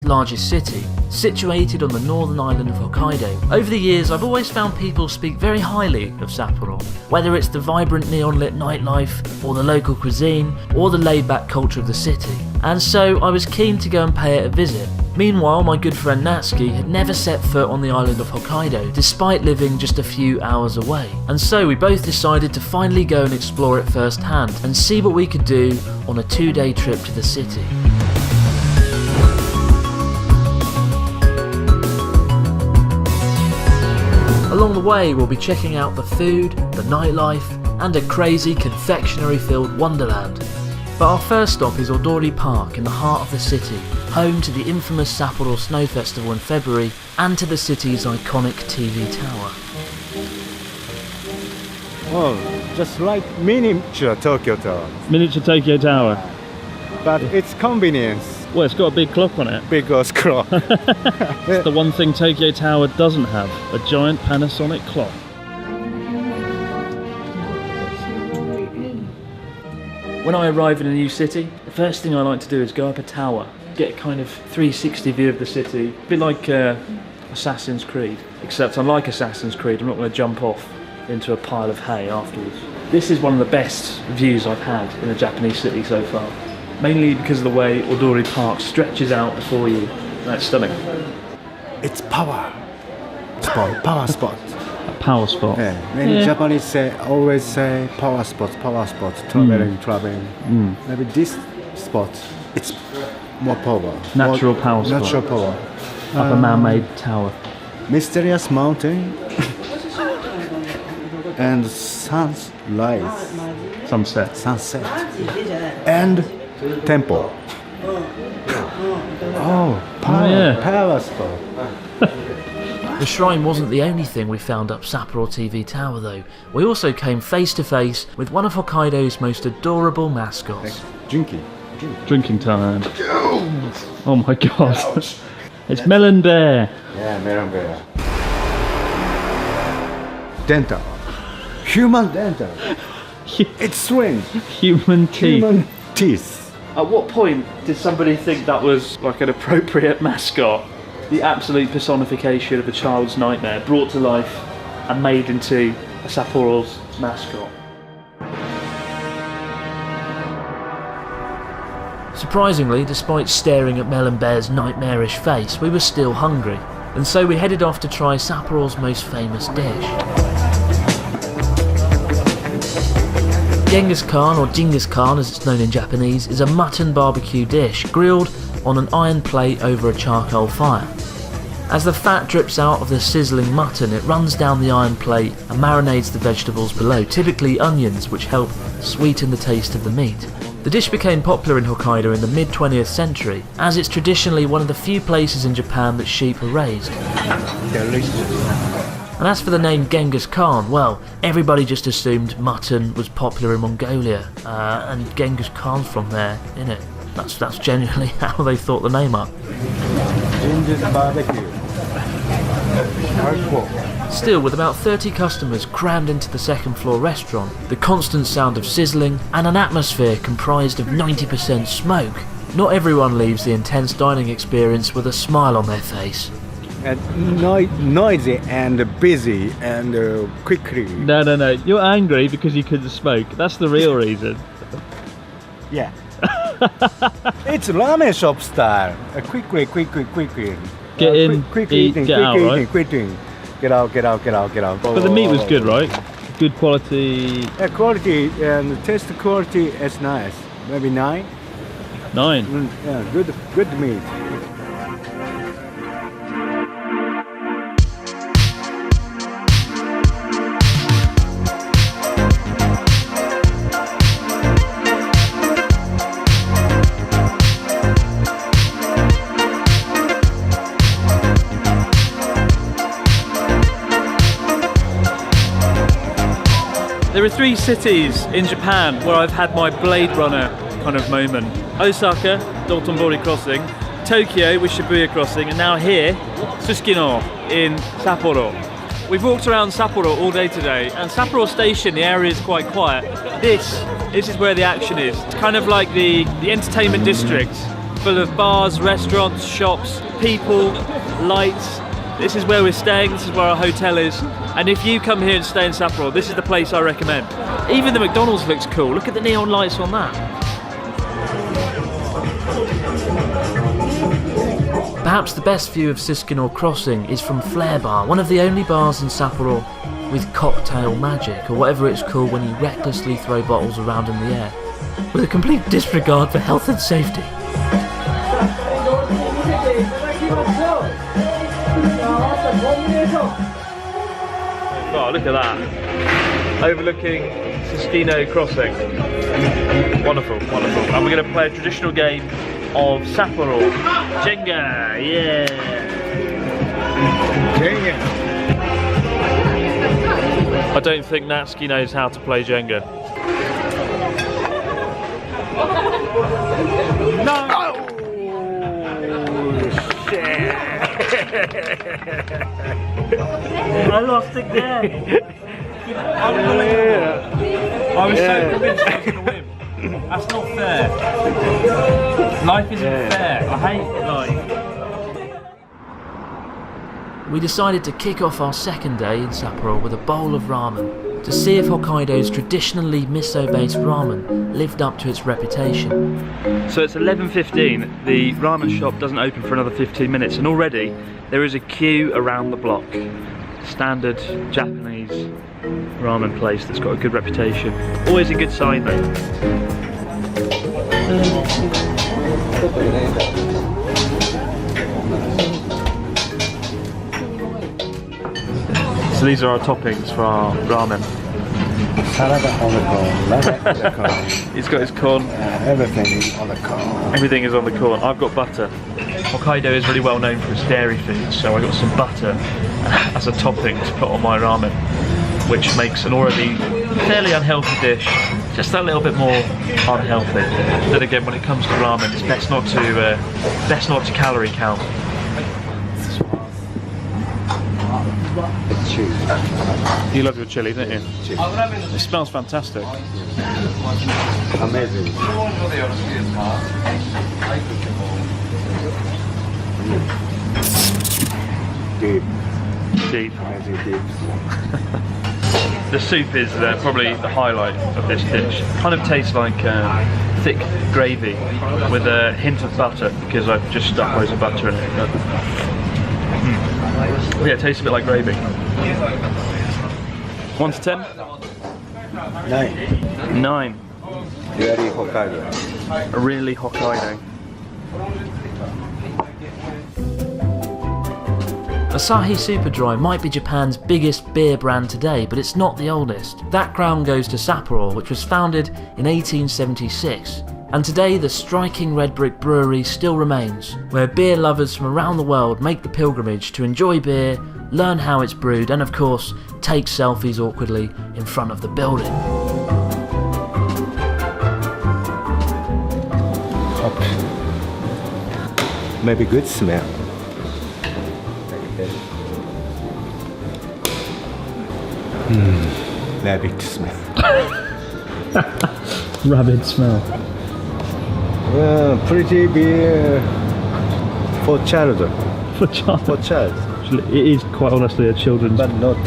largest city, situated on the northern island of Hokkaido. Over the years, I've always found people speak very highly of Sapporo, whether it's the vibrant neon-lit nightlife, or the local cuisine, or the laid-back culture of the city. And so I was keen to go and pay it a visit. Meanwhile, my good friend Natsuki had never set foot on the island of Hokkaido, despite living just a few hours away. And so we both decided to finally go and explore it firsthand, and see what we could do on a 2-day trip to the city. Along the way, we'll be checking out the food, the nightlife, and a crazy confectionery-filled wonderland. But our first stop is Odori Park in the heart of the city, home to the infamous Sapporo Snow Festival in February and to the city's iconic TV tower. Oh, just like miniature Tokyo Tower. Miniature Tokyo Tower. But it's convenience. Well, it's got a big clock on it. Big clock. It's the one thing Tokyo Tower doesn't have, a giant Panasonic clock. When I arrive in a new city, the first thing I like to do is go up a tower, get a kind of 360 view of the city, a bit like Assassin's Creed. Except unlike Assassin's Creed, I'm not going to jump off into a pile of hay afterwards. This is one of the best views I've had in a Japanese city so far. Mainly because of the way Odori Park stretches out before you. That's stunning. It's power spot. Power spot. A power spot. Yeah. Many Japanese always say power spot, traveling. Maybe this spot, it's more power. Natural power spot. Natural power. Up a man-made tower. Mysterious mountain and sunrise. Sunset. And temple. Power spot. The shrine wasn't the only thing we found up Sapporo TV Tower though. We also came face to face with one of Hokkaido's most adorable mascots. Drinking time. Oh my god. It's Melon Bear. Yeah, Melon Bear. Dental. Human dental. It's strange. Human teeth. Human teeth. At what point did somebody think that was like an appropriate mascot? The absolute personification of a child's nightmare, brought to life and made into a Sapporo's mascot. Surprisingly, despite staring at Melon Bear's nightmarish face, we were still hungry, and so we headed off to try Sapporo's most famous dish. Genghis Khan, or Genghis Khan as it's known in Japanese, is a mutton barbecue dish grilled on an iron plate over a charcoal fire. As the fat drips out of the sizzling mutton, it runs down the iron plate and marinades the vegetables below, typically onions, which help sweeten the taste of the meat. The dish became popular in Hokkaido in the mid-20th century, as it's traditionally one of the few places in Japan that sheep are raised. And as for the name Genghis Khan, well, everybody just assumed mutton was popular in Mongolia, and Genghis Khan's from there, innit? That's genuinely how they thought the name up. Ginger's barbecue. Still, with about 30 customers crammed into the second floor restaurant, the constant sound of sizzling, and an atmosphere comprised of 90% smoke, not everyone leaves the intense dining experience with a smile on their face. And noisy and busy and quickly. No. You're angry because you couldn't smoke. That's the real reason. Yeah. It's ramen shop style. Quickly. Get in, quick eat, eating, get quick out, eating, right? quick eating. Get out. But the meat was good, right? Good quality. Yeah, quality and taste quality is nice. Maybe 9. 9. Yeah, good meat. There are 3 cities in Japan where I've had my Blade Runner kind of moment. Osaka, Dotonbori Crossing, Tokyo with Shibuya Crossing, and now here, Tsukino in Sapporo. We've walked around Sapporo all day today, and Sapporo Station, the area is quite quiet. This is where the action is. It's kind of like the entertainment district full of bars, restaurants, shops, people, lights. This is where we're staying, this is where our hotel is. And if you come here and stay in Sapporo, this is the place I recommend. Even the McDonald's looks cool. Look at the neon lights on that. Perhaps the best view of Suskinor Crossing is from Flare Bar, one of the only bars in Sapporo with cocktail magic, or whatever it's called when you recklessly throw bottles around in the air, with a complete disregard for health and safety. Oh, look at that. Overlooking Suskinor Crossing. Wonderful, wonderful. And we're going to play a traditional game of Sapporo. Jenga, yeah. Jenga. I don't think Natsuki knows how to play Jenga. No! Oh, shit. I lost again. I was so convinced I was going to win. That's not fair. Life isn't fair. I hate life. We decided to kick off our second day in Sapporo with a bowl of ramen to see if Hokkaido's traditionally miso-based ramen lived up to its reputation. So it's 11:15. The ramen shop doesn't open for another 15 minutes, and already there is a queue around the block. Standard Japanese ramen place that's got a good reputation. Always a good sign though. So these are our toppings for our ramen. Salad on the corn. He's got his corn. Everything is on the corn. Everything is on the corn. I've got butter. Hokkaido is really well known for its dairy foods, so I got some butter as a topping to put on my ramen, which makes an already fairly unhealthy dish just that little bit more unhealthy. Then again, when it comes to ramen, it's best not to calorie count. You love your chili, don't you? Chili. It smells fantastic. Amazing. Deep. Deep. Amazing deep. The soup is probably the highlight of this dish. Kind of tastes like thick gravy with a hint of butter, because I've just stuck loads of butter in it. Yeah, it tastes a bit like gravy. 1 to 10? 9. 9. Really Hokkaido. Really Hokkaido. Asahi Superdry might be Japan's biggest beer brand today, but it's not the oldest. That crown goes to Sapporo, which was founded in 1876. And today the striking red brick brewery still remains, where beer lovers from around the world make the pilgrimage to enjoy beer, learn how it's brewed, and of course, take selfies awkwardly in front of the building. Maybe good smell. Rabbit smell. Rabid smell. Pretty beer for child. For child. For child. It is quite honestly a children's But not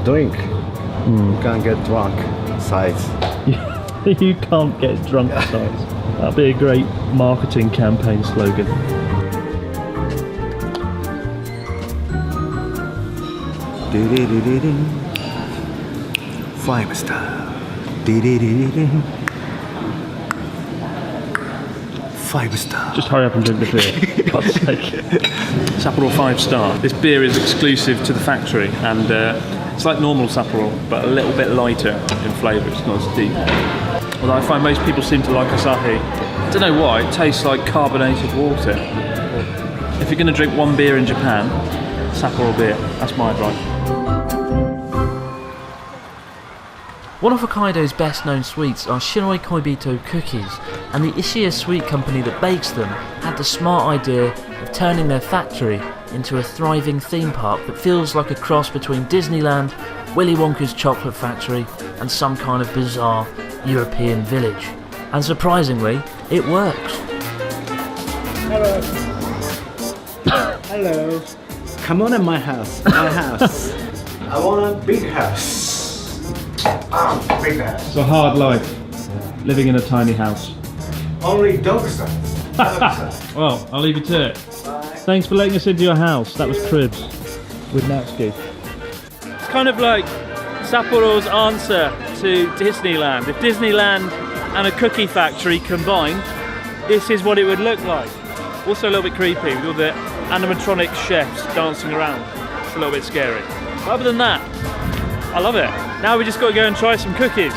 drink. Mm. You can't get drunk. Size. You can't get drunk size. That'd be a great marketing campaign slogan. Dee-dee-dee-dee-dee. 5 star. Dee-dee-dee-dee-dee. 5 star. Just hurry up and drink the beer, for God's sake. Sapporo 5-star. This beer is exclusive to the factory, and it's like normal Sapporo, but a little bit lighter in flavour. It's not as deep. Although I find most people seem to like Asahi. I don't know why, it tastes like carbonated water. If you're going to drink one beer in Japan, Sapporo beer. That's my advice. One of Hokkaido's best known sweets are Shinoi Koibito cookies, and the Ichiya sweet company that bakes them had the smart idea of turning their factory into a thriving theme park that feels like a cross between Disneyland, Willy Wonka's chocolate factory, and some kind of bizarre European village. And surprisingly, it works. Hello. Hello. Come on in my house. My house. I want a big house. Big house. It's a hard life, living in a tiny house. Only dog size. Well, I'll leave you to it. Bye. Thanks for letting us into your house. That was Cribs with Natsuki. It's kind of like Sapporo's answer to Disneyland. If Disneyland and a cookie factory combined, this is what it would look like. Also a little bit creepy with all the animatronic chefs dancing around. It's a little bit scary. But other than that, I love it. Now we just got to go and try some cookies.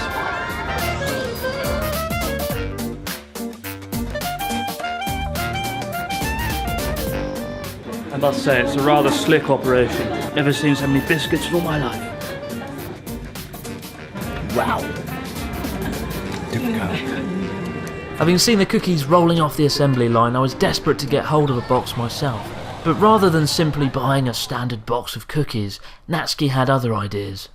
I must say, it's a rather slick operation. Never seen so many biscuits in all my life. Wow. Having seen the cookies rolling off the assembly line, I was desperate to get hold of a box myself. But rather than simply buying a standard box of cookies, Natsuki had other ideas.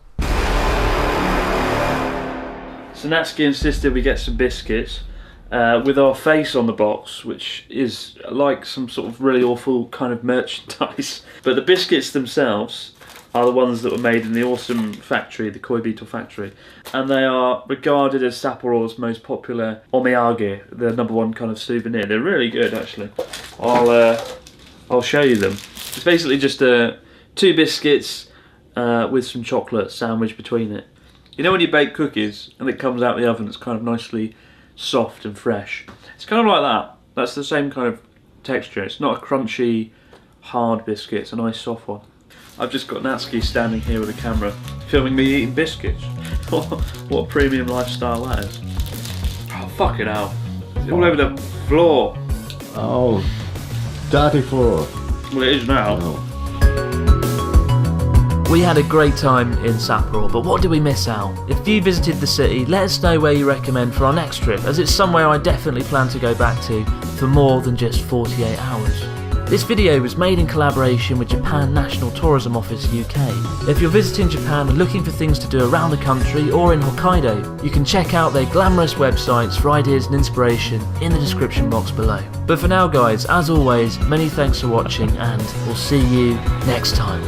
So Natsuki insisted we get some biscuits with our face on the box, which is like some sort of really awful kind of merchandise. But the biscuits themselves are the ones that were made in the awesome factory, the Koibito factory. And they are regarded as Sapporo's most popular omiyage, the #1 kind of souvenir. They're really good, actually. I'll show you them. It's basically just 2 biscuits with some chocolate sandwiched between it. You know when you bake cookies and it comes out of the oven, it's kind of nicely soft and fresh. It's kind of like that. That's the same kind of texture. It's not a crunchy, hard biscuit. It's a nice soft one. I've just got Natsuki standing here with a camera, filming me eating biscuits. What a premium lifestyle that is. Oh, fucking hell. It's all over the floor. Oh, dirty floor. Well, it is now. Oh. We had a great time in Sapporo, but what did we miss out? If you visited the city, let us know where you recommend for our next trip, as it's somewhere I definitely plan to go back to for more than just 48 hours. This video was made in collaboration with Japan National Tourism Office UK. If you're visiting Japan and looking for things to do around the country or in Hokkaido, you can check out their glamorous websites for ideas and inspiration in the description box below. But for now guys, as always, many thanks for watching and we'll see you next time.